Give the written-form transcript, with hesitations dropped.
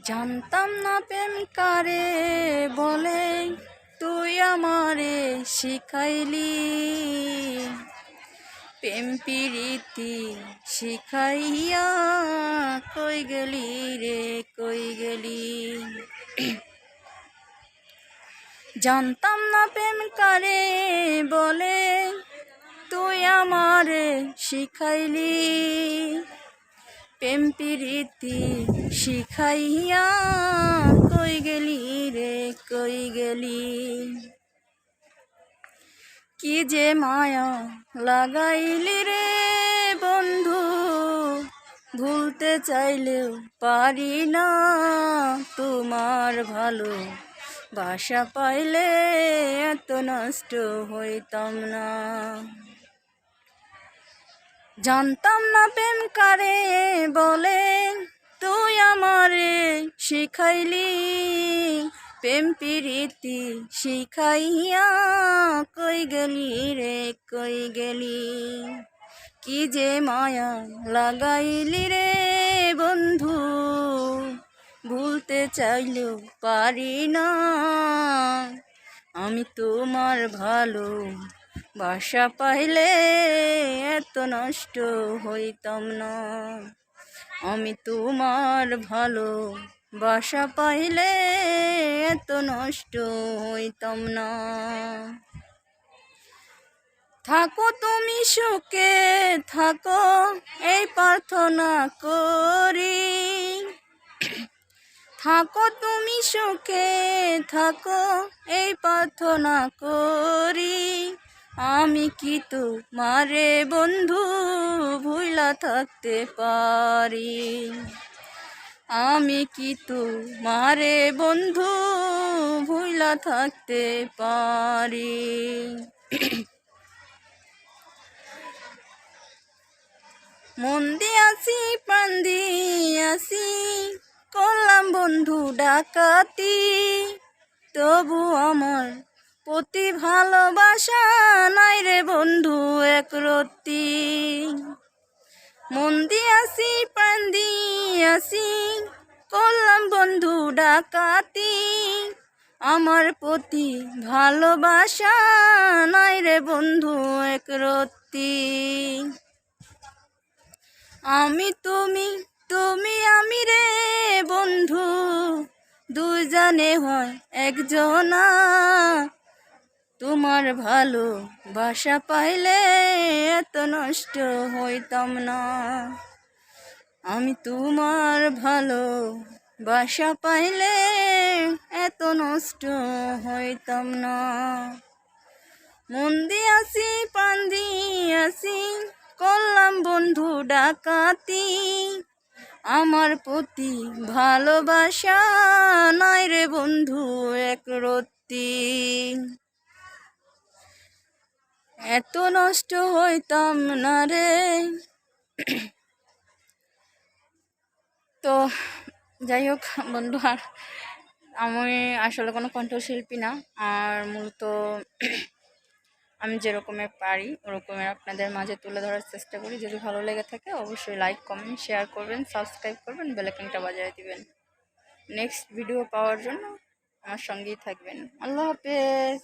জানতাম না প্রেম কারে বলে, তুই আমারে শিখাইলি। প্রেম প্রীতি শিখাইয়া কই গেলি রে কই গেলি। জানতাম না প্রেম কারে বলে, তুই আমারে শিখাইলি। প্রেম প্রীতি শিখাইয়া কই গেলি রে কই গেলি। কি যে মায়া লাগাইলি রে বন্ধু, ভুলতে চাইলেও পারি না। তোমার ভালো বাসা পাইলে এত নষ্ট হইতাম না। জানতাম না প্রেম কারে বলে, তুই আমারে শিখাইলি। প্রেম প্রীতি শিখাইয়া কই গেলি রে কই গেলি। কি যে মায়া লাগাইলি রে বন্ধু, ভুলতে চাইলেও পারি না। আমি তোমার ভালো বাসা পাইলে এত নষ্ট হইতাম না। আমি তোমার ভালো বাসা পাইলে এত নষ্ট হইতাম না। থাকো তুমি সুখে থাকো, এই প্রার্থনা করি। থাকো তুমি সুখে থাকো, এই প্রার্থনা করি। আমি কি তোমারে বন্ধু ভুইলা থাকতে পারি। আমি কি তোমারে বন্ধু ভুইলা থাকতে পারি। মন দিয়াছি প্রাণ দিয়াছি, করলাম বন্ধু ডাকাতি। তবু আমার প্রতি ভালোবাসা নাই রে বন্ধু একরত্তি। মন দিয়াছি প্রাণ দিয়াছি, করলাম বন্ধু ডাকাতি। আমার প্রতি ভালোবাসা নাই রে বন্ধু একরত্তি। আমি তুমি তুমি আমি রে বন্ধু, দুজনে হয় একজনা। তোমার ভালো বাসা পাইলে এত নষ্ট হইতাম না। আমি তোমার ভালো বাসা পাইলে এত নষ্ট হইতাম না। মন দিয়াছি প্রাণ দিয়াছি, করলাম বন্ধু ডাকাতি। আমার প্রতি ভালোবাসা নাই রে বন্ধু একরত্তি। এত নষ্ট হইতাম না রে। তো যাই হোক বন্ধু, আর আমি আসলে কোনো কণ্ঠশিল্পী না। আর মূলত আমি যেরকমের পারি ওরকমের আপনাদের মাঝে তুলে ধরার চেষ্টা করি। যদি ভালো লেগে থাকে অবশ্যই লাইক কমেন্ট শেয়ার করবেন, সাবস্ক্রাইব করবেন, বেল আইকনটা বাজিয়ে দিবেন। নেক্সট ভিডিও পাওয়ার জন্য আমার সঙ্গেই থাকবেন। আল্লাহ হাফেজ।